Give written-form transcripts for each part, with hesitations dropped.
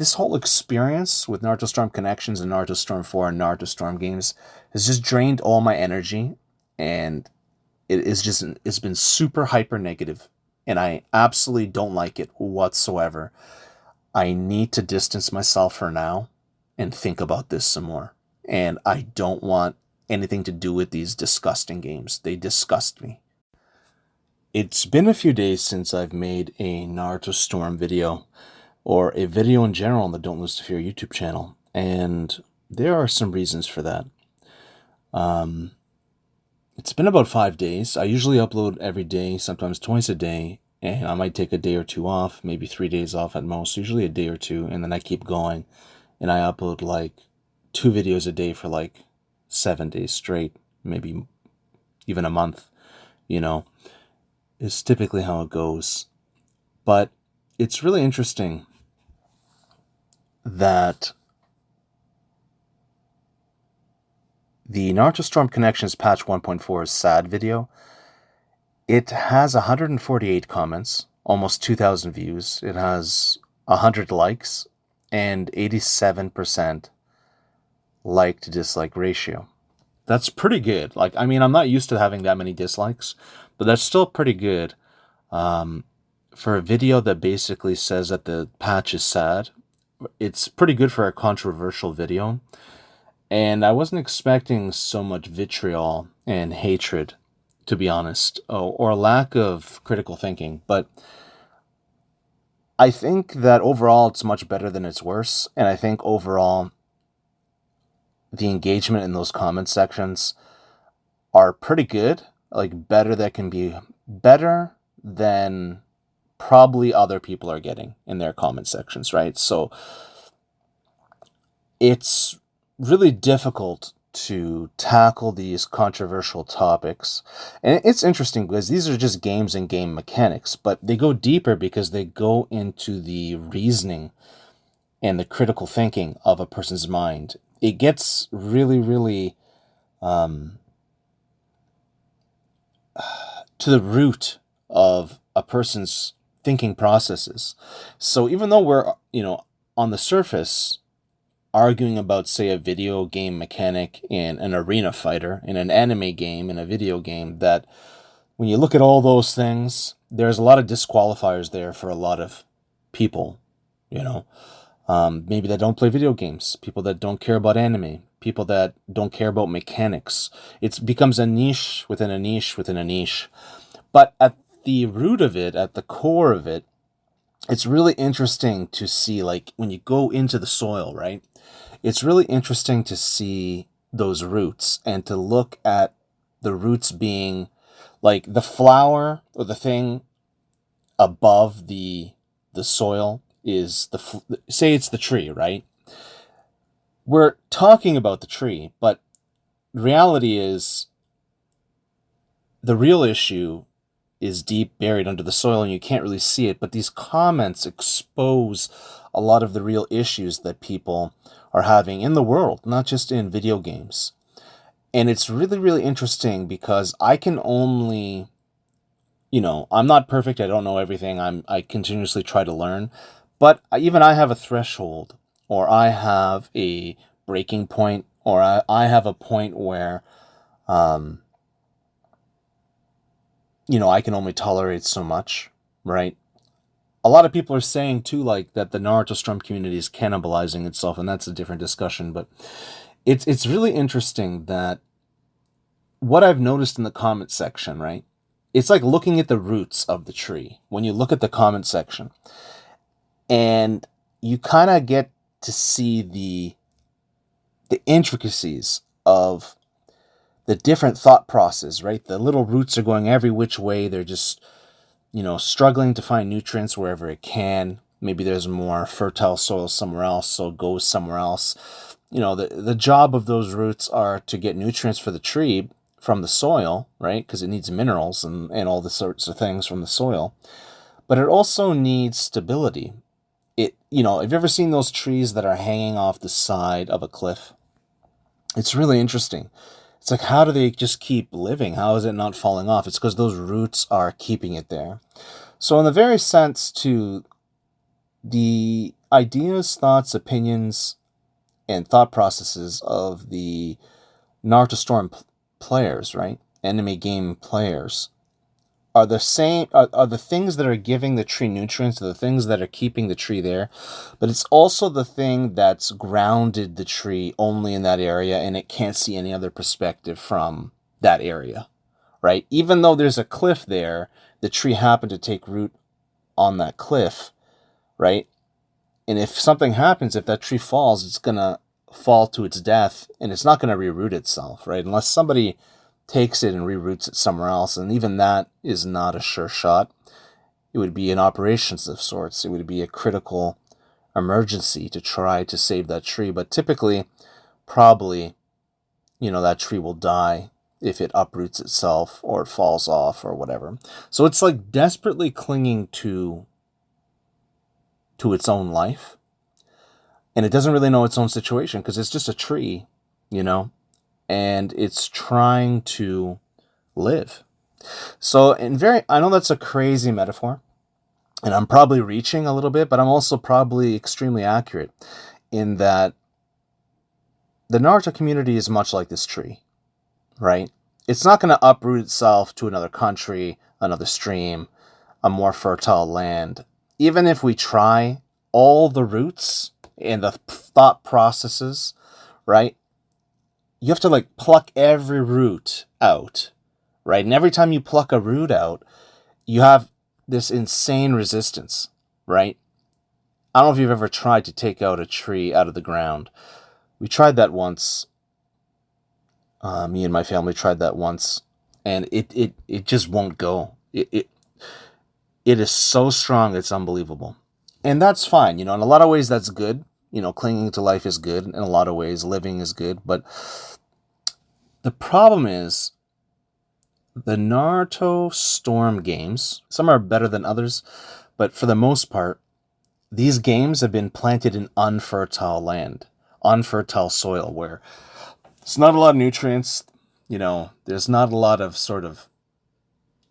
this whole experience with Naruto Storm Connections and Naruto Storm 4 and Naruto Storm games has just drained all my energy, and it's been super hyper negative, and I absolutely don't like it whatsoever. I need to distance myself for now and think about this some more. And I don't want anything to do with these disgusting games. They disgust me. It's been a few days since I've made a Naruto Storm video, or a video in general on the Don't Lose to Fear YouTube channel, and there are some reasons for that. It's been about 5 days. I usually upload every day, sometimes twice a day, and I might take a day or two off, maybe 3 days off at most, usually a day or two, and then I keep going, and I upload like 2 videos a day for like 7 days straight, maybe even a month, is typically how it goes. But it's really interesting that the Naruto Storm Connections patch 1.4 sad video, it has 148 comments, almost 2,000 views. It has 100 likes and 87% like to dislike ratio. That's pretty good. I'm not used to having that many dislikes, but that's still pretty good. For a video that basically says that the patch is sad, it's pretty good for a controversial video. And I wasn't expecting so much vitriol and hatred, to be honest, or a lack of critical thinking. But I think that overall it's much better than it's worse. And I think overall the engagement in those comment sections are pretty good. Better than probably other people are getting in their comment sections, right? So it's really difficult to tackle these controversial topics. And it's interesting because these are just games and game mechanics, but they go deeper because they go into the reasoning and the critical thinking of a person's mind. It gets really, really to the root of a person's thinking processes. So even though we're, on the surface arguing about, say, a video game mechanic in an arena fighter, in an anime game, in a video game, that when you look at all those things, there's a lot of disqualifiers there for a lot of people, maybe that don't play video games, people that don't care about anime, people that don't care about mechanics. It becomes a niche within a niche within a niche. But at the root of it, at the core of it, it's really interesting to see, when you go into the soil, right? It's really interesting to see those roots and to look at the roots being the flower, or the thing above the soil is say it's the tree, right? We're talking about the tree, but reality is the real issue is deep buried under the soil and you can't really see it. But these comments expose a lot of the real issues that people are having in the world, not just in video games. And it's really, really interesting because I can only, I'm not perfect. I don't know everything. I continuously try to learn, but even I have a threshold, or I have a breaking point, or I have a point where, I can only tolerate so much, right? A lot of people are saying, too, that the Naruto Storm community is cannibalizing itself, and that's a different discussion, but it's really interesting that what I've noticed in the comment section, right? It's like looking at the roots of the tree when you look at the comment section, and you kind of get to see the intricacies of the different thought process, right? The little roots are going every which way. They're just, struggling to find nutrients wherever it can. Maybe there's more fertile soil somewhere else, so it goes somewhere else. The job of those roots are to get nutrients for the tree from the soil, right? Because it needs minerals and all the sorts of things from the soil. But it also needs stability. Have you ever seen those trees that are hanging off the side of a cliff? It's really interesting. It's how do they just keep living? How is it not falling off? It's because those roots are keeping it there. So in the very sense to the ideas, thoughts, opinions, and thought processes of the Naruto Storm players, right? Enemy game players are the same, are the things that are giving the tree nutrients, are the things that are keeping the tree there, but it's also the thing that's grounded the tree only in that area, and it can't see any other perspective from that area, right? Even though there's a cliff there, the tree happened to take root on that cliff, right? And if something happens, if that tree falls, it's going to fall to its death, and it's not going to reroot itself, right? Unless somebody takes it and reroots it somewhere else, and even that is not a sure shot. It would be an operations of sorts. It would be a critical emergency to try to save that tree, but typically, probably, that tree will die if it uproots itself or it falls off or whatever. So it's like desperately clinging to its own life, and it doesn't really know its own situation because it's just a tree, and it's trying to live. So I know that's a crazy metaphor, and I'm probably reaching a little bit, but I'm also probably extremely accurate in that the Naruto community is much like this tree, right? It's not going to uproot itself to another country, another stream, a more fertile land. Even if we try, all the roots and the thought processes, right? You have to pluck every root out, right? And every time you pluck a root out, you have this insane resistance, right? I don't know if you've ever tried to take out a tree out of the ground. We tried that once. Me and my family tried that once, and it just won't go. It is so strong, it's unbelievable. And that's fine, in a lot of ways that's good. Clinging to life is good. In a lot of ways, living is good. But the problem is the Naruto Storm games, some are better than others, but for the most part, these games have been planted in unfertile land, unfertile soil, where it's not a lot of nutrients, there's not a lot of sort of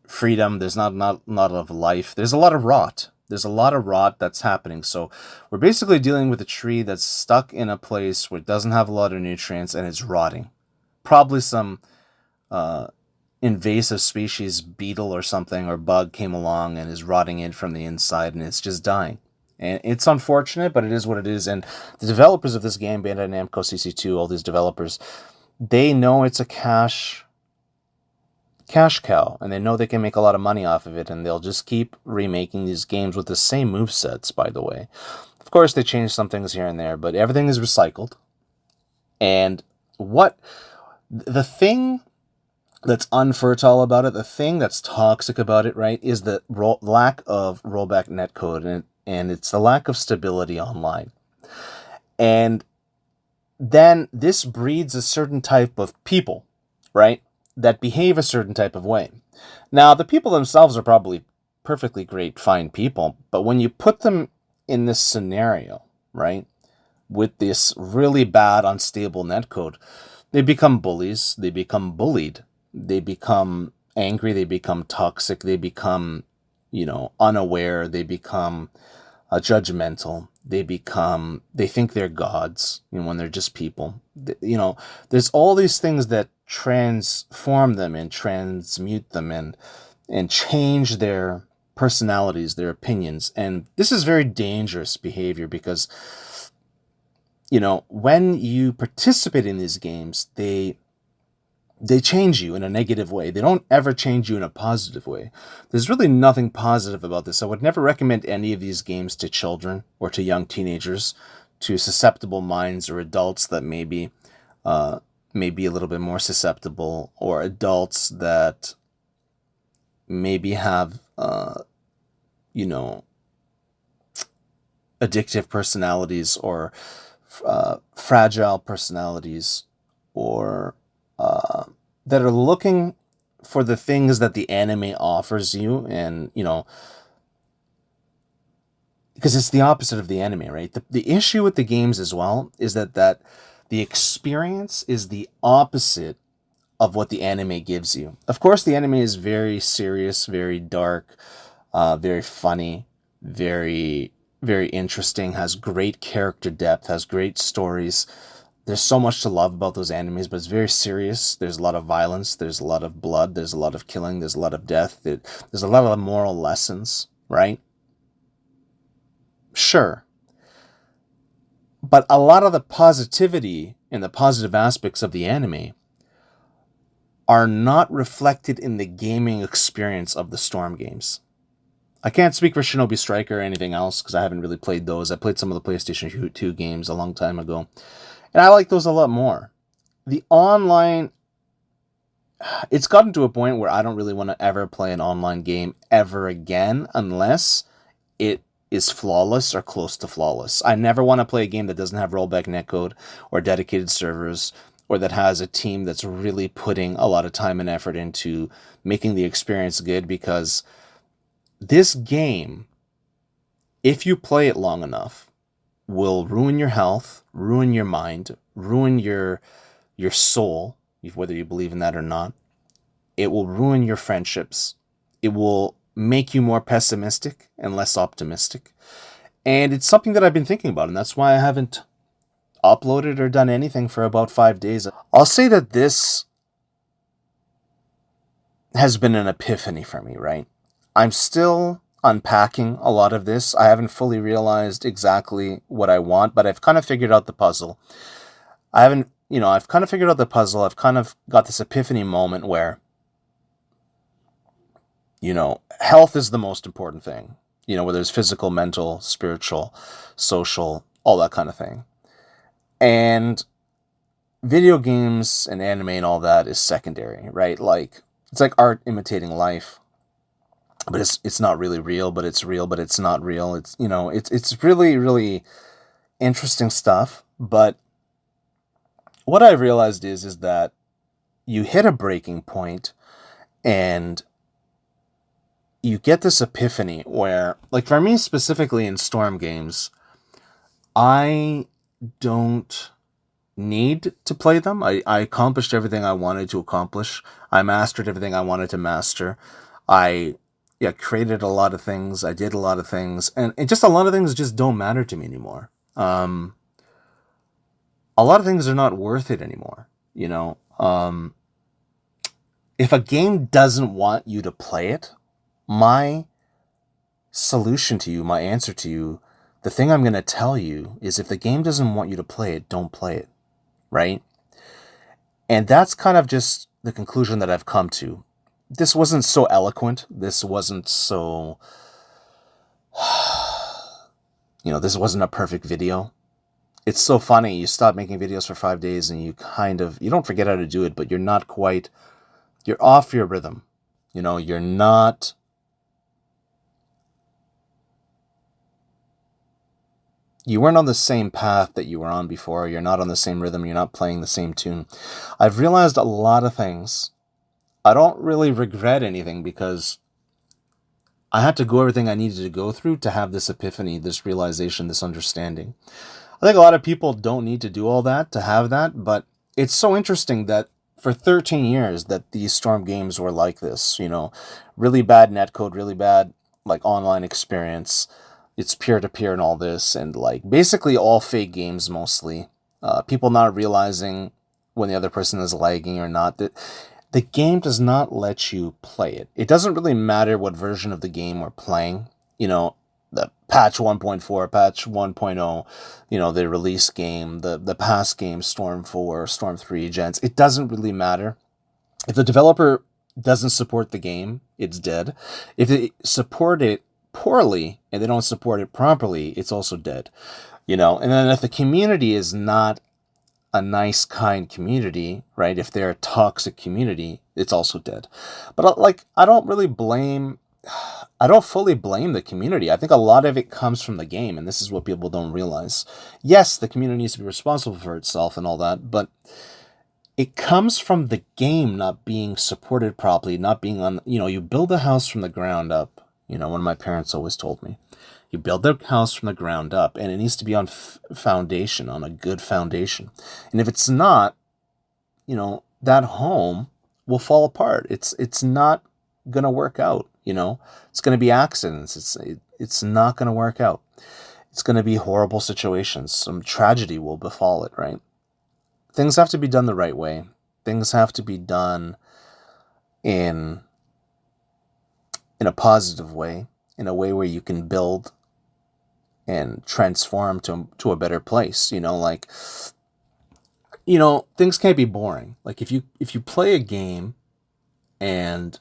freedom, there's not a lot of life, there's a lot of rot. There's a lot of rot that's happening. So we're basically dealing with a tree that's stuck in a place where it doesn't have a lot of nutrients and it's rotting. Probably some invasive species, beetle or something, or bug came along and is rotting it from the inside, and it's just dying. And it's unfortunate, but it is what it is. And the developers of this game, Bandai Namco, CC2, all these developers, they know it's a cash cow, and they know they can make a lot of money off of it, and they'll just keep remaking these games with the same movesets, by the way. Of course, they change some things here and there, but everything is recycled. And the thing that's unfertile about it, the thing that's toxic about it, right, is the lack of rollback netcode, and it's the lack of stability online. And then this breeds a certain type of people, right, that behave a certain type of way. Now, the people themselves are probably perfectly great, fine people, but when you put them in this scenario, right, with this really bad, unstable netcode, they become bullies, they become bullied, they become angry, they become toxic, they become, unaware, they become judgmental, they think they're gods, when they're just people. There's all these things that transform them and transmute them and change their personalities, their opinions. And this is very dangerous behavior because, when you participate in these games, they change you in a negative way. They don't ever change you in a positive way. There's really nothing positive about this. I would never recommend any of these games to children or to young teenagers, to susceptible minds or adults that maybe a little bit more susceptible, or adults that maybe have, addictive personalities, or fragile personalities, or that are looking for the things that the anime offers you, and because it's the opposite of the anime, right? The issue with the games as well is that the experience is the opposite of what the anime gives you. Of course, the anime is very serious, very dark, very funny, very very interesting, has great character depth, has great stories. There's so much to love about those animes, but it's very serious. There's a lot of violence, there's a lot of blood, there's a lot of killing, there's a lot of death, there's a lot of moral lessons, right? Sure. But a lot of the positivity and the positive aspects of the anime are not reflected in the gaming experience of the Storm games. I can't speak for Shinobi Striker or anything else because I haven't really played those. I played some of the PlayStation 2 games a long time ago, and I like those a lot more. The online, it's gotten to a point where I don't really want to ever play an online game ever again unless it is flawless or close to flawless. I never want to play a game that doesn't have rollback netcode or dedicated servers or that has a team that's really putting a lot of time and effort into making the experience good, because this game, if you play it long enough, will ruin your health, ruin your mind, ruin your soul, whether you believe in that or not. It will ruin your friendships. It will make you more pessimistic and less optimistic. And it's something that I've been thinking about, and that's why I haven't uploaded or done anything for about 5 days. I'll say that this has been an epiphany for me, right? I'm still unpacking a lot of this. I haven't fully realized exactly what I want, but I've kind of figured out the puzzle. I've kind of figured out the puzzle. I've kind of got this epiphany moment where, health is the most important thing. Whether it's physical, mental, spiritual, social, all that kind of thing. And video games and anime and all that is secondary, right? Like, it's like art imitating life. But it's not really real, but it's real, but it's not real. It's really, really interesting stuff. But what I realized is that you hit a breaking point and you get this epiphany where, like for me specifically in Storm games, I don't need to play them. I accomplished everything I wanted to accomplish. I mastered everything I wanted to master. I created a lot of things. I did a lot of things, and just a lot of things just don't matter to me anymore. A lot of things are not worth it anymore. If a game doesn't want you to play it, my solution to you, my answer to you, the thing I'm going to tell you is if the game doesn't want you to play it, don't play it, right? And that's kind of just the conclusion that I've come to. This wasn't so eloquent. This wasn't so, this wasn't a perfect video. It's so funny. You stop making videos for 5 days and you don't forget how to do it, but you're off your rhythm. You weren't on the same path that you were on before. You're not on the same rhythm. You're not playing the same tune. I've realized a lot of things. I don't really regret anything because I had to go everything I needed to go through to have this epiphany, this realization, this understanding. I think a lot of people don't need to do all that to have that, but it's so interesting that for 13 years that these Storm games were like this, really bad netcode, really bad like online experience. It's peer-to-peer and all this, and like basically all fake games mostly. People not realizing when the other person is lagging or not. That the game does not let you play it. It doesn't really matter what version of the game we're playing. The patch 1.4, patch 1.0, the release game, the past game, Storm 4, Storm 3 gens. It doesn't really matter. If the developer doesn't support the game, it's dead. If they support it poorly and they don't support it properly, it's also dead. And then if the community is not a nice, kind community, right? If they're a toxic community, it's also dead. But I don't fully blame the community. I think a lot of it comes from the game, and this is what people don't realize. Yes, the community needs to be responsible for itself and all that, but it comes from the game not being supported properly, not being on, you build a house from the ground up. One of my parents always told me, you build their house from the ground up, and it needs to be on foundation, on a good foundation. And if it's not, that home will fall apart. It's not going to work out, It's going to be accidents. It's not going to work out. It's going to be horrible situations. Some tragedy will befall it, right? Things have to be done the right way. Things have to be done in a positive way, in a way where you can build and transform to a better place. Things can't be boring. Like if you play a game and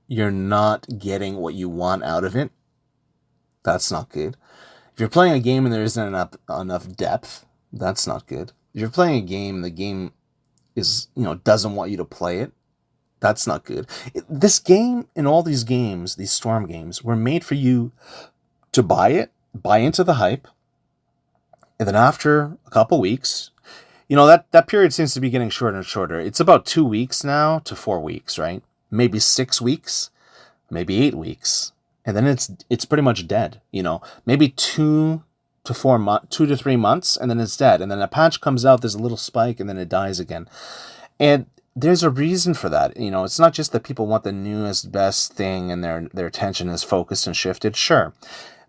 you're not getting what you want out of it, that's not good. If you're playing a game and there isn't enough depth, that's not good. If you're playing a game, the game is, doesn't want you to play it, that's not good. This game and all these games, these Storm games, were made for you to buy it, buy into the hype, and then after a couple weeks, that period seems to be getting shorter and shorter. It's about 2 weeks now to 4 weeks, right? Maybe 6 weeks, maybe 8 weeks, and then it's pretty much dead. Maybe 2 to 3 months, and then it's dead. And then a patch comes out, there's a little spike, and then it dies again. And there's a reason for that. It's not just that people want the newest, best thing, and their attention is focused and shifted. Sure.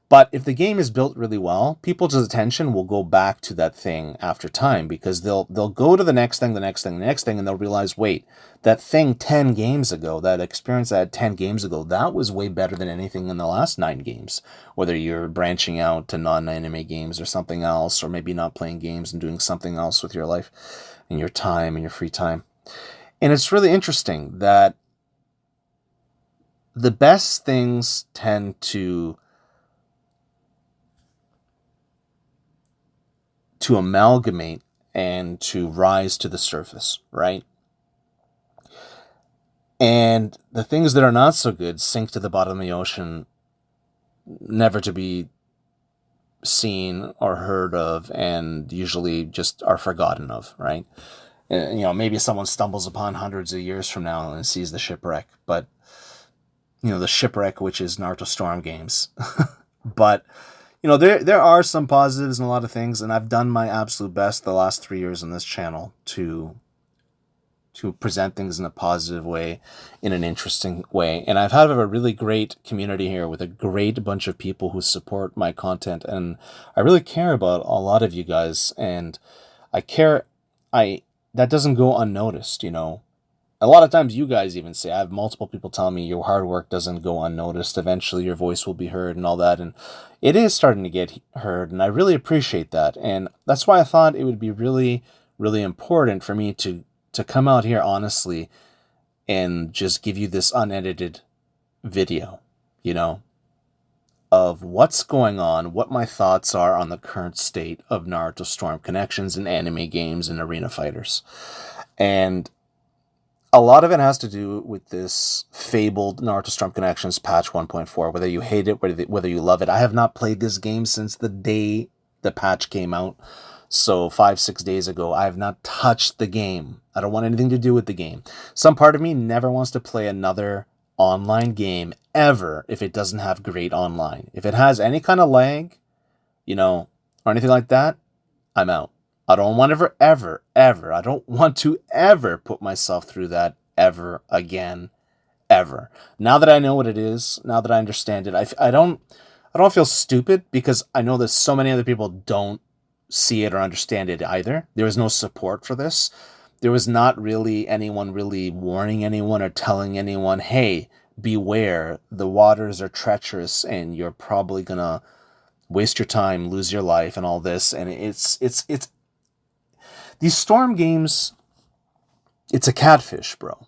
But if the game is built really well, people's attention will go back to that thing after time, because they'll go to the next thing, and they'll realize, wait, that thing 10 games ago, that experience I had 10 games ago, that was way better than anything in the last 9 games. Whether you're branching out to non-anime games or something else, or maybe not playing games and doing something else with your life and your time and your free time. And it's really interesting that the best things tend to amalgamate and to rise to the surface, right? And the things that are not so good sink to the bottom of the ocean, never to be seen or heard of, and usually just are forgotten of, right? Maybe someone stumbles upon hundreds of years from now and sees the shipwreck, but the shipwreck, which is Naruto Storm games. But there are some positives in a lot of things, and I've done my absolute best the last 3 years on this channel to present things in a positive way, in an interesting way. And I've had a really great community here with a great bunch of people who support my content, and I really care about a lot of you guys, and that doesn't go unnoticed. A lot of times you guys even say, I have multiple people telling me your hard work doesn't go unnoticed. Eventually your voice will be heard and all that. And it is starting to get heard. And I really appreciate that. And that's why I thought it would be really, really important for me to come out here honestly and just give you this unedited video, of what's going on, what my thoughts are on the current state of Naruto Storm connections in anime games and arena fighters. And a lot of it has to do with this fabled Naruto Storm Connections patch 1.4, whether you hate it, whether you love it. I have not played this game since the day the patch came out. So 5-6 days ago, I have not touched the game. I don't want anything to do with the game. Some part of me never wants to play another online game ever if it doesn't have great online. If it has any kind of lag, or anything like that, I'm out. I don't want ever, I don't want to ever put myself through that ever again, ever. Now that I know what it is, now that I understand it, I don't feel stupid, because I know that so many other people don't see it or understand it either. There was no support for this. There was not really anyone really warning anyone or telling anyone, hey, beware, the waters are treacherous and you're probably gonna waste your time, lose your life, and all this. And it's these Storm games, it's a catfish, bro.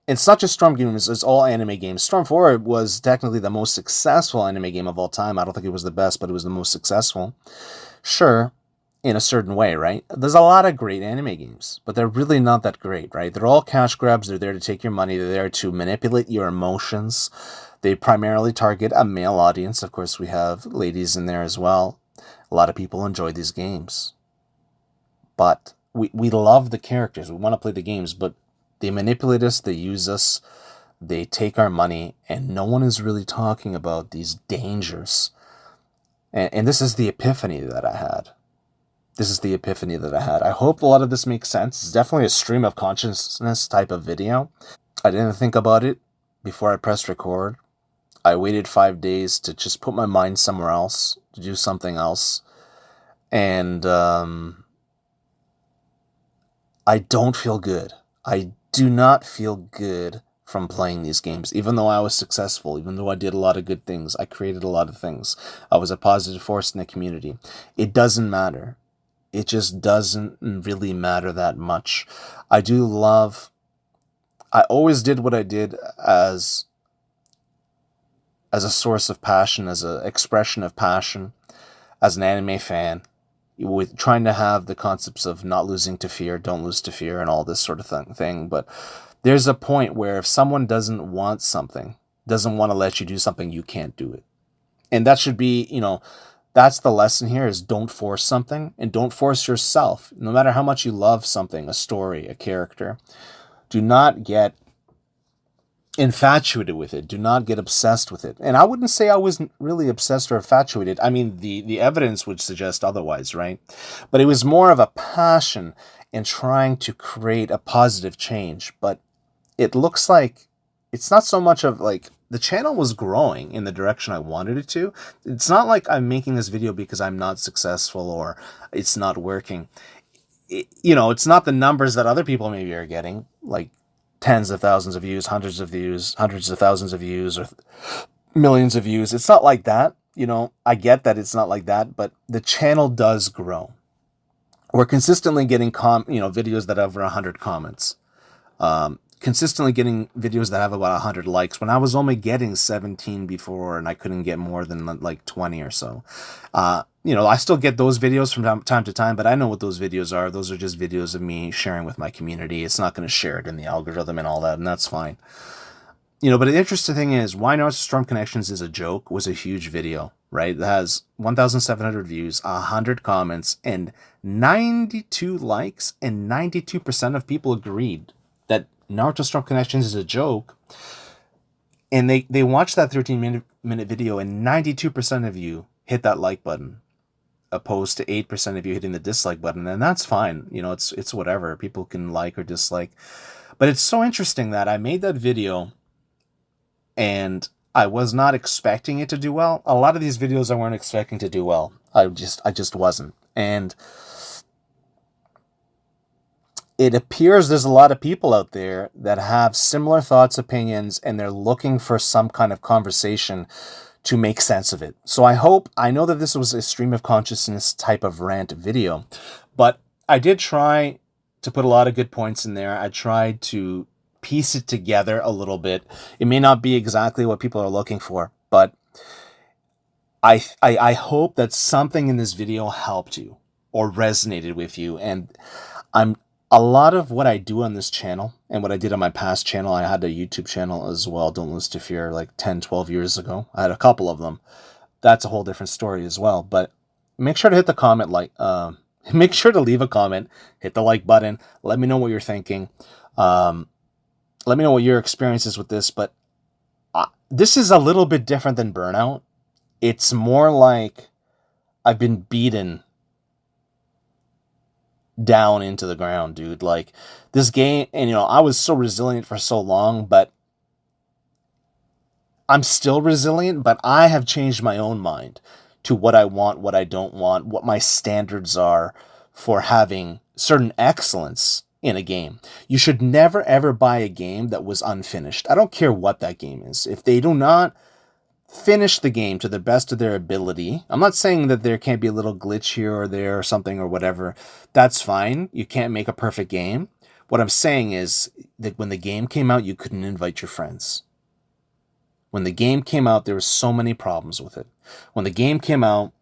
It's not just Storm games, it's all anime games. Storm 4 was technically the most successful anime game of all time. I don't think it was the best, but it was the most successful. Sure, in a certain way, right? There's a lot of great anime games, but they're really not that great, right? They're all cash grabs. They're there to take your money. They're there to manipulate your emotions. They primarily target a male audience. Of course, we have ladies in there as well. A lot of people enjoy these games. But we love the characters. We want to play the games, but they manipulate us, they use us, they take our money, and no one is really talking about these dangers. And this is the epiphany that I had. I hope a lot of this makes sense. It's definitely a stream of consciousness type of video. I didn't think about it before I pressed record. I waited 5 days to just put my mind somewhere else, to do something else. And I don't feel good. I do not feel good from playing these games, even though I was successful, even though I did a lot of good things. I created a lot of things. I was a positive force in the community. It doesn't matter. It just doesn't really matter that much. I always did what I did as a source of passion, as an expression of passion, as an anime fan, with trying to have the concepts of not losing to fear, don't lose to fear, and all this sort of thing. But there's a point where if someone doesn't want something, doesn't want to let you do something, you can't do it. And that should be, that's the lesson here, is don't force something, and don't force yourself. No matter how much you love something, a story, a character, do not get infatuated with it. Do not get obsessed with it. And I wouldn't say I was really obsessed or infatuated. I mean, the evidence would suggest otherwise, right? But it was more of a passion in trying to create a positive change. But it looks like it's not so much of like the channel was growing in the direction I wanted it to. It's not like I'm making this video because I'm not successful or it's not working. It's not the numbers that other people maybe are getting, like tens of thousands of views, hundreds of thousands of views, or millions of views. It's not like that. I get that it's not like that, but the channel does grow. We're consistently getting videos that have over 100 comments. Consistently getting videos that have about 100 likes, when I was only getting 17 before, and I couldn't get more than like 20 or so. I still get those videos from time to time, but I know what those videos are. Those are just videos of me sharing with my community. It's not going to share it in the algorithm and all that, and that's fine. But the interesting thing is, Why Naruto Storm Connections is a Joke was a huge video, right? It has 1,700 views, 100 comments, and 92 likes, and 92% of people agreed that Naruto Storm Connections is a joke. And they watched that 13-minute video, and 92% of you hit that like button, opposed to 8% of you hitting the dislike button. And that's fine. It's whatever. People can like or dislike. But it's so interesting that I made that video and I was not expecting it to do well. A lot of these videos I weren't expecting to do well. I just wasn't. And it appears there's a lot of people out there that have similar thoughts, opinions, and they're looking for some kind of conversation to make sense of it. So I know that this was a stream of consciousness type of rant video, but I did try to put a lot of good points in there. I tried to piece it together a little bit. It may not be exactly what people are looking for, but I hope that something in this video helped you or resonated with you. And a lot of what I do on this channel and what I did on my past channel, I had a YouTube channel as well, Don't Lose to Fear, like 10, 12 years ago. I had a couple of them. That's a whole different story as well. But make sure to hit the comment, make sure to leave a comment, hit the like button. Let me know what you're thinking. Let me know what your experience is with this. But this is a little bit different than Burnout. It's more like I've been beaten down into the ground, dude. Like this game, and I was so resilient for so long, but I'm still resilient, but I have changed my own mind to what I want, what I don't want, what my standards are for having certain excellence in a game. You should never ever buy a game that was unfinished. I don't care what that game is. If they do not finish the game to the best of their ability. I'm not saying that there can't be a little glitch here or there or something or whatever. That's fine. You can't make a perfect game. What I'm saying is that when the game came out, you couldn't invite your friends. When the game came out, there were so many problems with it. When the game came out,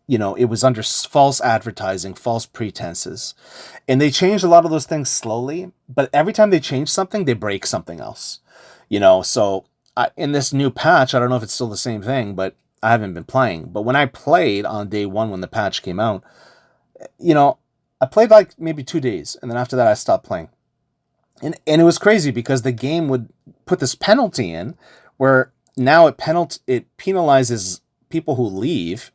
it was under false advertising, false pretenses. And they changed a lot of those things slowly, but every time they change something, they break something else. So in this new patch, I don't know if it's still the same thing, but I haven't been playing. But when I played on day one, when the patch came out, I played like maybe 2 days. And then after that, I stopped playing. And it was crazy because the game would put this penalty in where now it penalizes people who leave.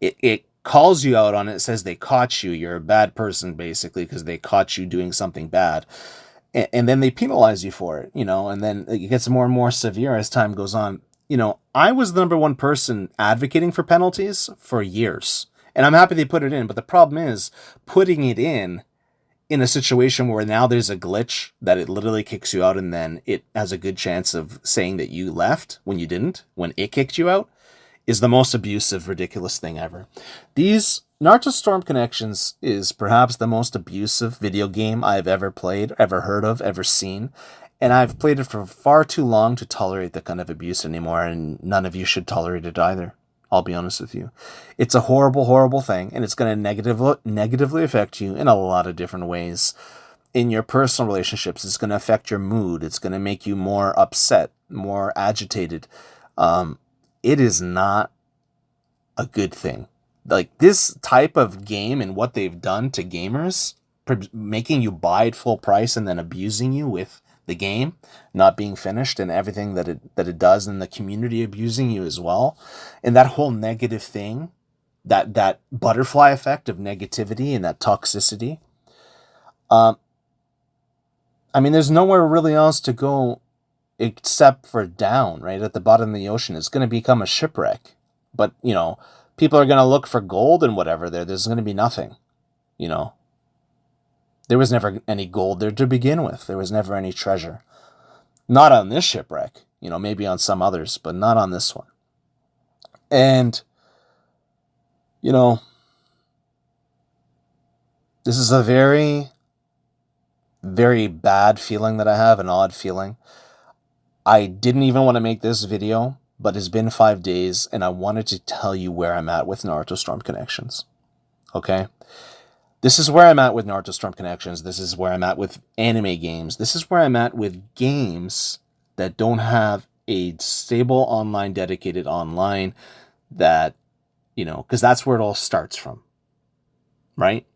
It calls you out on it. It says they caught you. You're a bad person, basically, because they caught you doing something bad. And then they penalize you for it, and then it gets more and more severe as time goes on. I was the number one person advocating for penalties for years. And I'm happy they put it in, but the problem is putting it in a situation where now there's a glitch that it literally kicks you out and then it has a good chance of saying that you left when you didn't, when it kicked you out, is the most abusive, ridiculous thing ever. These Naruto Storm Connections is perhaps the most abusive video game I've ever played, ever heard of, ever seen. And I've played it for far too long to tolerate that kind of abuse anymore, and none of you should tolerate it either. I'll be honest with you. It's a horrible, horrible thing, and it's going to negatively affect you in a lot of different ways. In your personal relationships, it's going to affect your mood. It's going to make you more upset, more agitated. It is not a good thing. Like, this type of game and what they've done to gamers, making you buy it full price and then abusing you with the game not being finished and everything that it does, and the community abusing you as well, and that whole negative thing, that butterfly effect of negativity and that toxicity. There's nowhere really else to go except for down, right at the bottom of the ocean. It's going to become a shipwreck, but people are going to look for gold and whatever there's going to be nothing. There was never any gold there to begin with. There was never any treasure. Not on this shipwreck. Maybe on some others, but not on this one. And, this is a very, very bad feeling that I have, an odd feeling. I didn't even want to make this video, but it's been 5 days, and I wanted to tell you where I'm at with Naruto Storm Connections. Okay? This is where I'm at with Naruto Storm Connections. This is where I'm at with anime games. This is where I'm at with games that don't have a stable online, dedicated online that, because that's where it all starts from, right?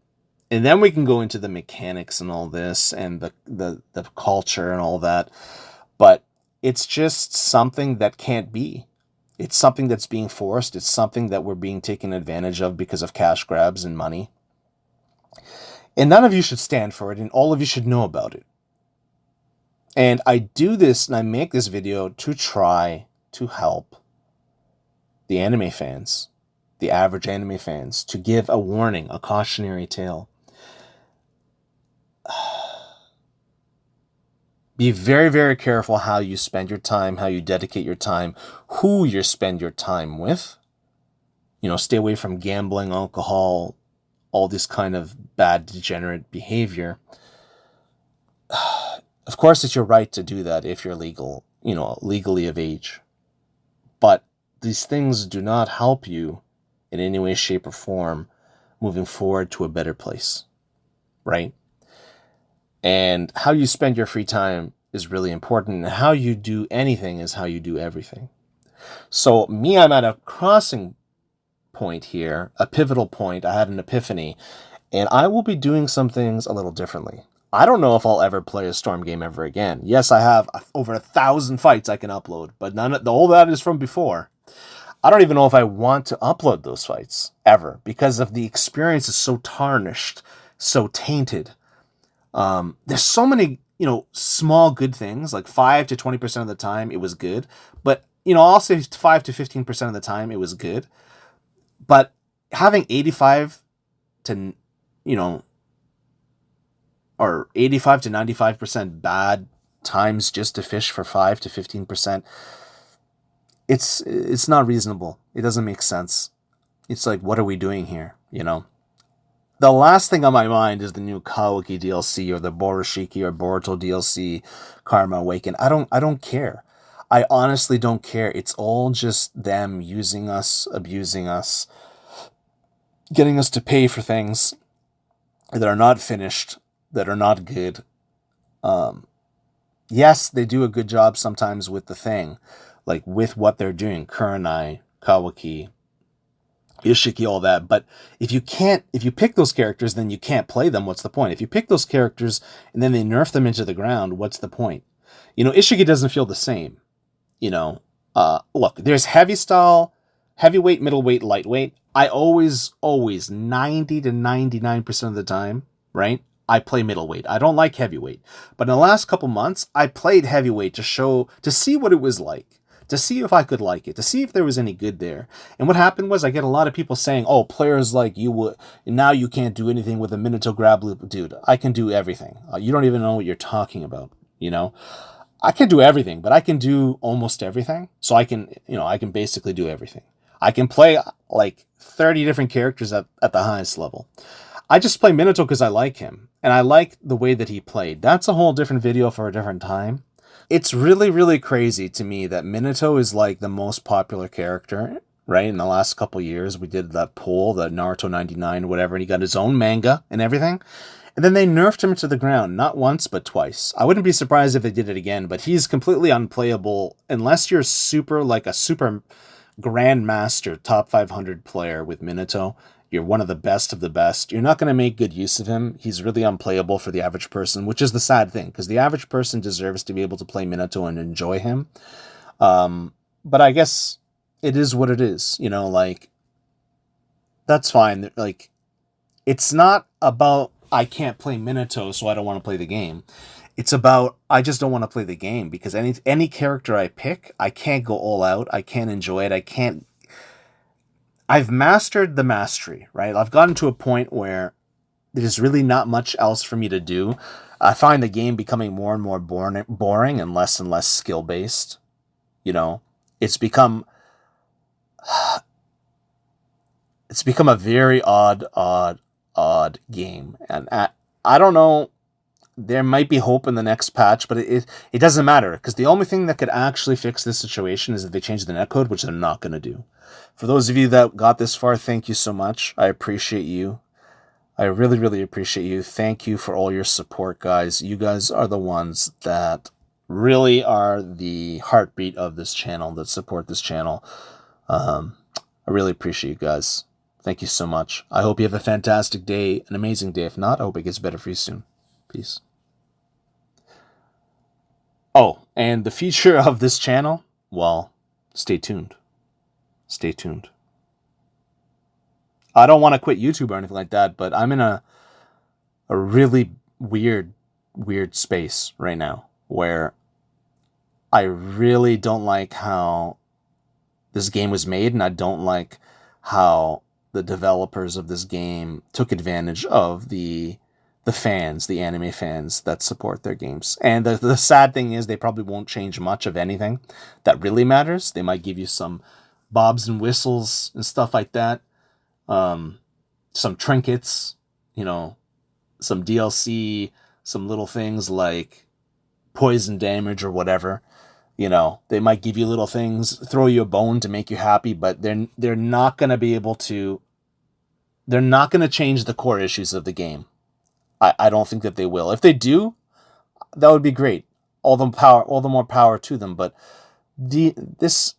And then we can go into the mechanics and all this and the culture and all that. But it's just something that can't be. It's something that's being forced. It's something that we're being taken advantage of because of cash grabs and money. And none of you should stand for it, and all of you should know about it. And I do this, and I make this video to try to help the anime fans, the average anime fans, to give a warning, a cautionary tale. Be very, very careful how you spend your time, how you dedicate your time, who you spend your time with. Stay away from gambling, alcohol, all this kind of bad, degenerate behavior. Of course, it's your right to do that if you're legally of age. But these things do not help you in any way, shape, or form moving forward to a better place, right? And how you spend your free time is really important, and how you do anything is how you do everything. So me, I'm at a crossing point here, a pivotal point. I had an epiphany, and I will be doing some things a little differently. I don't know if I'll ever play a Storm game ever again. Yes, I have over 1,000 fights I can upload, but all that is from before. I don't even know if I want to upload those fights ever, because of the experience is so tarnished, so tainted. There's so many, small good things, like 5 to 20% of the time it was good, but I'll say 5 to 15% of the time it was good. But having 85 to 95% bad times just to fish for 5 to 15%, it's not reasonable. It doesn't make sense. It's like, what are we doing here? The last thing on my mind is the new Kawaki DLC or the Boroshiki or Boruto DLC, Karma Awaken. I don't care. I honestly don't care. It's all just them using us, abusing us, getting us to pay for things that are not finished, that are not good. Yes, they do a good job sometimes with the thing, like with what they're doing, Kurenai, Kawaki, Ishiki, all that. But if you pick those characters, then you can't play them. What's the point? If you pick those characters and then they nerf them into the ground, what's the point? Ishiki doesn't feel the same. Look, there's heavy style, heavyweight, middleweight, lightweight. I always, 90 to 99% of the time, right? I play middleweight. I don't like heavyweight. But in the last couple months, I played heavyweight to see what it was like, to see if I could like it, to see if there was any good there. And what happened was I get a lot of people saying, oh, players like you would, now you can't do anything with a Minato grab loop. Dude, I can do everything. You don't even know what you're talking about, you know? I can do everything, but I can do almost everything. So I can, I can basically do everything. I can play like 30 different characters at the highest level. I just play Minato because I like him, and I like the way that he played. That's a whole different video for a different time. It's really, really crazy to me that Minato is like the most popular character, right? In the last couple years, we did that poll, the Naruto 99, whatever, and he got his own manga and everything. And then they nerfed him to the ground, not once, but twice. I wouldn't be surprised if they did it again, but he's completely unplayable unless you're like a super grandmaster, top 500 player with Minato. You're one of the best of the best. You're not going to make good use of him. He's really unplayable for the average person, which is the sad thing, because the average person deserves to be able to play Minato and enjoy him. But I guess it is what it is, like, that's fine. Like, it's not about I can't play Minato, so I don't want to play the game. It's about I just don't want to play the game, because any character I pick, I can't go all out. I can't enjoy it. I've mastered the mastery, right? I've gotten to a point where there's really not much else for me to do. I find the game becoming more and more boring and less skill-based. It's become a very odd game. And I don't know, there might be hope in the next patch, but it doesn't matter, because the only thing that could actually fix this situation is if they change the netcode, which they're not going to do. For those of you that got this far, thank you so much. I appreciate you. I really, really appreciate you. Thank you for all your support, guys. You guys are the ones that really are the heartbeat of this channel, that support this channel. I really appreciate you guys. Thank you so much. I hope you have a fantastic day, an amazing day. If not, I hope it gets better for you soon. Peace. Oh, and the future of this channel, well, stay tuned. Stay tuned. I don't want to quit YouTube or anything like that, but I'm in a really weird space right now where I really don't like how this game was made, and I don't like how the developers of this game took advantage of the fans, the anime fans that support their games. And the sad thing is they probably won't change much of anything that really matters. They might give you some bobs and whistles and stuff like that. Some trinkets, some DLC, some little things like poison damage or whatever. They might give you little things, throw you a bone to make you happy, but they're not going to be able to, they're not going to change the core issues of the game. I don't think that they will. If they do, that would be great. All the more power to them. But this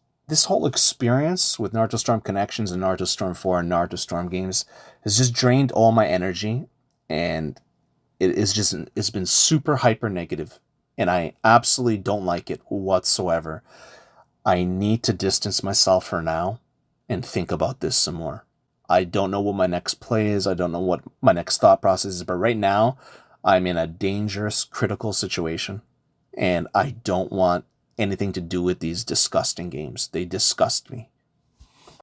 whole experience with Naruto Storm Connections and Naruto Storm 4 and Naruto Storm games has just drained all my energy, and it's been super hyper negative, and I absolutely don't like it whatsoever. I need to distance myself for now and think about this some more. I don't know what my next play is. I don't know what my next thought process is, but right now I'm in a dangerous, critical situation, and I don't want anything to do with these disgusting games. They disgust me.